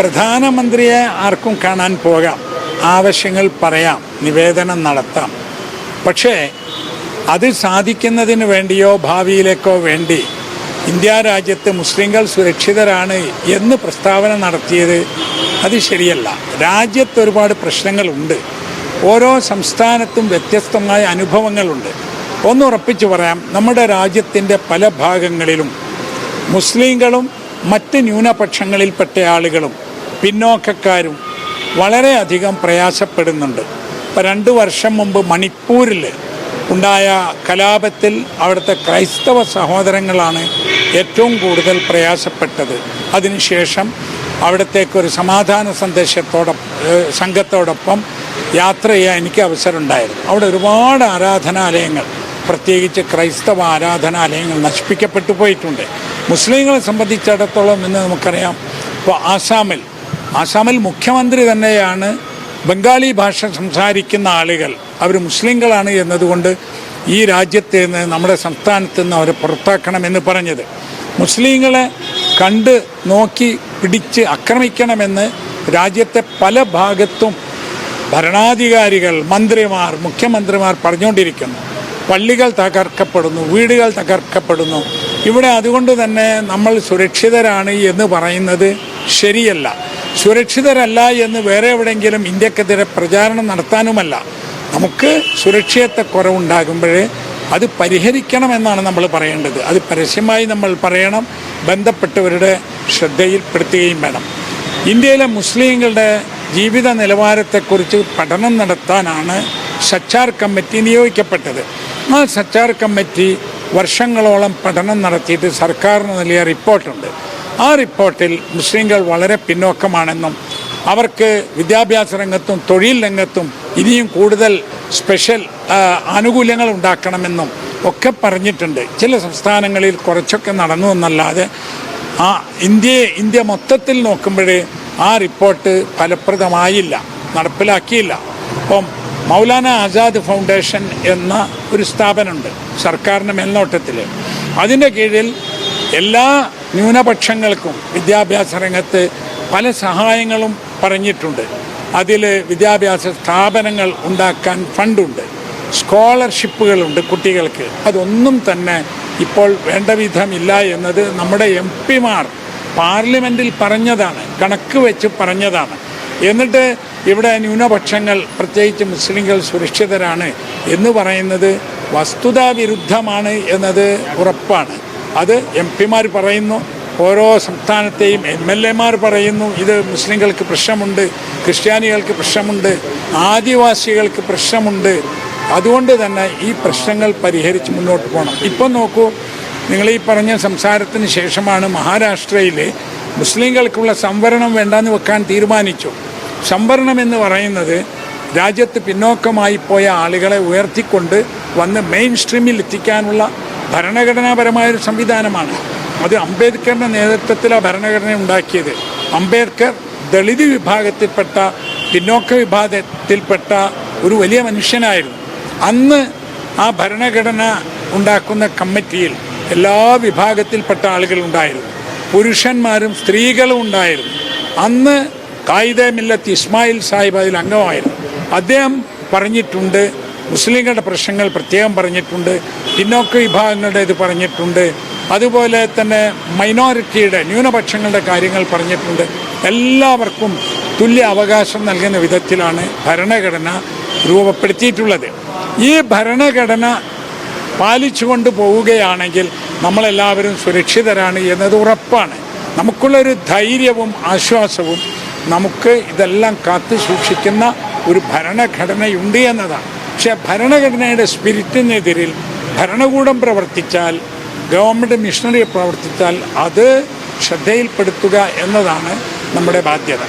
പ്രധാനമന്ത്രിയെ ആർക്കും കാണാൻ പോകാം, ആവശ്യങ്ങൾ പറയാം, നിവേദനം നടത്താം. പക്ഷേ അത് സാധിക്കുന്നതിന് വേണ്ടിയോ ഭാവിയിലേക്കോ വേണ്ടി ഇന്ത്യ രാജ്യത്ത് മുസ്ലിങ്ങൾ സുരക്ഷിതരാണ് എന്ന് പ്രസ്താവന നടത്തിയത് അത് ശരിയല്ല. രാജ്യത്ത് ഒരുപാട് പ്രശ്നങ്ങളുണ്ട്. ഓരോ സംസ്ഥാനത്തും വ്യത്യസ്തമായ അനുഭവങ്ങളുണ്ട്. ഒന്ന് ഉറപ്പിച്ചു പറയാം, നമ്മുടെ രാജ്യത്തിൻ്റെ പല ഭാഗങ്ങളിലും മുസ്ലിങ്ങളും മറ്റ് ന്യൂനപക്ഷങ്ങളിൽപ്പെട്ട ആളുകളും പിന്നോക്കക്കാരും വളരെയധികം പ്രയാസപ്പെടുന്നുണ്ട്. ഇപ്പോൾ 2 വർഷം മുമ്പ് മണിപ്പൂരിൽ ഉണ്ടായ കലാപത്തിൽ അവിടുത്തെ ക്രൈസ്തവ സഹോദരങ്ങളാണ് ഏറ്റവും കൂടുതൽ പ്രയാസപ്പെട്ടത്. അതിനുശേഷം അവിടത്തേക്കൊരു സമാധാന സംഘത്തോടൊപ്പം യാത്ര ചെയ്യാൻ എനിക്ക് അവസരമുണ്ടായിരുന്നു. അവിടെ ഒരുപാട് ആരാധനാലയങ്ങൾ, പ്രത്യേകിച്ച് ക്രൈസ്തവ ആരാധനാലയങ്ങൾ നശിപ്പിക്കപ്പെട്ടു പോയിട്ടുണ്ട്. മുസ്ലിങ്ങളെ സംബന്ധിച്ചിടത്തോളം ഇന്ന് നമുക്കറിയാം, ഇപ്പോൾ ആസാമിൽ മുഖ്യമന്ത്രി തന്നെയാണ് ബംഗാളി ഭാഷ സംസാരിക്കുന്ന ആളുകൾ അവർ മുസ്ലിങ്ങളാണ് എന്നതുകൊണ്ട് ഈ രാജ്യത്ത് നിന്ന്, നമ്മുടെ സംസ്ഥാനത്ത് നിന്ന് അവരെ പുറത്താക്കണമെന്ന് പറഞ്ഞത്. മുസ്ലിങ്ങളെ കണ്ട് നോക്കി പിടിച്ച് ആക്രമിക്കണമെന്ന് രാജ്യത്തെ പല ഭാഗത്തും ഭരണാധികാരികൾ, മന്ത്രിമാർ, മുഖ്യമന്ത്രിമാർ പറഞ്ഞുകൊണ്ടിരിക്കുന്നു. പള്ളികൾ തകർക്കപ്പെടുന്നു, വീടുകൾ തകർക്കപ്പെടുന്നു. ഇവിടെ അതുകൊണ്ട് തന്നെ നമ്മൾ സുരക്ഷിതരാണ് എന്ന് പറയുന്നത് ശരിയല്ല. സുരക്ഷിതരല്ല എന്ന് വേറെ എവിടെയെങ്കിലും ഇന്ത്യക്കെതിരെ പ്രചാരണം നടത്താനുമല്ല. നമുക്ക് സുരക്ഷിതത്വക്കുറവുണ്ടാകുമ്പോഴേ അത് പരിഹരിക്കണമെന്നാണ് നമ്മൾ പറയേണ്ടത്. അത് പരസ്യമായി നമ്മൾ പറയണം, ബന്ധപ്പെട്ടവരുടെ ശ്രദ്ധയിൽപ്പെടുത്തുകയും വേണം. ഇന്ത്യയിലെ മുസ്ലിങ്ങളുടെ ജീവിത നിലവാരത്തെക്കുറിച്ച് പഠനം നടത്താനാണ് സച്ചാർ കമ്മിറ്റി നിയോഗിക്കപ്പെട്ടത്. ആ സച്ചാർ കമ്മിറ്റി വർഷങ്ങളോളം പഠനം നടത്തിയിട്ട് സർക്കാരിന് നൽകിയ റിപ്പോർട്ടുണ്ട്. ആ റിപ്പോർട്ടിൽ മുസ്ലിങ്ങൾ വളരെ പിന്നോക്കമാണെന്നും അവർക്ക് വിദ്യാഭ്യാസ രംഗത്തും തൊഴിൽ രംഗത്തും ഇനിയും കൂടുതൽ സ്പെഷ്യൽ ആനുകൂല്യങ്ങൾ ഉണ്ടാക്കണമെന്നും ഒക്കെ പറഞ്ഞിട്ടുണ്ട്. ചില സംസ്ഥാനങ്ങളിൽ കുറച്ചൊക്കെ നടന്നു എന്നല്ലാതെ ഇന്ത്യ മൊത്തത്തിൽ നോക്കുമ്പോഴേ ആ റിപ്പോർട്ട് ഫലപ്രദമായില്ല, നടപ്പിലാക്കിയില്ല. അപ്പം മൗലാന ആസാദ് ഫൗണ്ടേഷൻ എന്ന ഒരു സ്ഥാപനമുണ്ട് സർക്കാരിൻ്റെ മേൽനോട്ടത്തിൽ. അതിൻ്റെ കീഴിൽ എല്ലാ ന്യൂനപക്ഷങ്ങൾക്കും വിദ്യാഭ്യാസ രംഗത്ത് പല സഹായങ്ങളും പറഞ്ഞിട്ടുണ്ട്. അതിൽ വിദ്യാഭ്യാസ സ്ഥാപനങ്ങൾ ഉണ്ടാക്കാൻ ഫണ്ടുണ്ട്, സ്കോളർഷിപ്പുകളുണ്ട് കുട്ടികൾക്ക്. അതൊന്നും തന്നെ ഇപ്പോൾ വേണ്ട വിധമില്ല എന്നത് നമ്മുടെ MP-മാർ പാർലമെൻറ്റിൽ പറഞ്ഞതാണ്, കണക്ക് വെച്ച് പറഞ്ഞതാണ്. എന്നിട്ട് ഇവിടെ ന്യൂനപക്ഷങ്ങൾ, പ്രത്യേകിച്ച് മുസ്ലിങ്ങൾ സുരക്ഷിതരാണ് എന്ന് പറയുന്നത് വസ്തുതാവിരുദ്ധമാണ് എന്നത് ഉറപ്പാണ്. അത് MP-മാർ പറയുന്നു, ഓരോ സംസ്ഥാനത്തെയും MLA-മാർ പറയുന്നു. ഇത് മുസ്ലിങ്ങൾക്ക് പ്രശ്നമുണ്ട്, ക്രിസ്ത്യാനികൾക്ക് പ്രശ്നമുണ്ട്, ആദിവാസികൾക്ക് പ്രശ്നമുണ്ട്. അതുകൊണ്ട് തന്നെ ഈ പ്രശ്നങ്ങൾ പരിഹരിച്ച് മുന്നോട്ട് പോകണം. ഇപ്പം നോക്കൂ, നിങ്ങൾ ഈ പറഞ്ഞ സംസാരത്തിന് ശേഷമാണ് മഹാരാഷ്ട്രയിൽ മുസ്ലിങ്ങൾക്കുള്ള സംവരണം വേണ്ടാന്ന് വെക്കാൻ തീരുമാനിച്ചു. സംവരണം എന്ന് പറയുന്നത് രാജ്യത്ത് പിന്നോക്കമായി പോയ ആളുകളെ ഉയർത്തിക്കൊണ്ട് വന്ന് മെയിൻ സ്ട്രീമിൽ എത്തിക്കാനുള്ള ഭരണഘടനാപരമായൊരു സംവിധാനമാണ്. അത് അംബേദ്കറിൻ്റെ നേതൃത്വത്തിലാണ് ഭരണഘടന ഉണ്ടാക്കിയത്. അംബേദ്കർ ദളിത് വിഭാഗത്തിൽപ്പെട്ട, പിന്നോക്ക വിഭാഗത്തിൽപ്പെട്ട ഒരു വലിയ മനുഷ്യനായിരുന്നു. അന്ന് ആ ഭരണഘടന ഉണ്ടാക്കുന്ന കമ്മിറ്റിയിൽ എല്ലാ വിഭാഗത്തിൽപ്പെട്ട ആളുകളുണ്ടായിരുന്നു, പുരുഷന്മാരും സ്ത്രീകളും ഉണ്ടായിരുന്നു. അന്ന് ഖായിദെ മില്ലത്ത് ഇസ്മായിൽ സാഹിബ് അതിൽ അംഗമായിരുന്നു. അദ്ദേഹം പറഞ്ഞിട്ടുണ്ട്, മുസ്ലിങ്ങളുടെ പ്രശ്നങ്ങൾ പ്രത്യേകം പറഞ്ഞിട്ടുണ്ട്, പിന്നോക്ക വിഭാഗങ്ങളുടെ ഇത് പറഞ്ഞിട്ടുണ്ട്, അതുപോലെ തന്നെ മൈനോറിറ്റിയുടെ, ന്യൂനപക്ഷങ്ങളുടെ കാര്യങ്ങൾ പറഞ്ഞിട്ടുണ്ട്. എല്ലാവർക്കും തുല്യ അവകാശം നൽകുന്ന വിധത്തിലാണ് ഭരണഘടന രൂപപ്പെടുത്തിയിട്ടുള്ളത്. ഈ ഭരണഘടന പാലിച്ചുകൊണ്ട് പോവുകയാണെങ്കിൽ നമ്മളെല്ലാവരും സുരക്ഷിതരാണ് എന്നത് ഉറപ്പാണ്. നമുക്കുള്ളൊരു ധൈര്യവും ആശ്വാസവും നമുക്ക് ഇതെല്ലാം കാത്തു സൂക്ഷിക്കുന്ന ഒരു ഭരണഘടനയുണ്ട് എന്നതാണ്. പക്ഷേ ഭരണഘടനയുടെ സ്പിരിറ്റിനെതിരിൽ ഭരണകൂടം പ്രവർത്തിച്ചാൽ, ഗവൺമെൻറ് മിഷനറി പ്രവർത്തിച്ചാൽ അത് ശ്രദ്ധയിൽപ്പെടുത്തുക എന്നതാണ് നമ്മുടെ ബാധ്യത.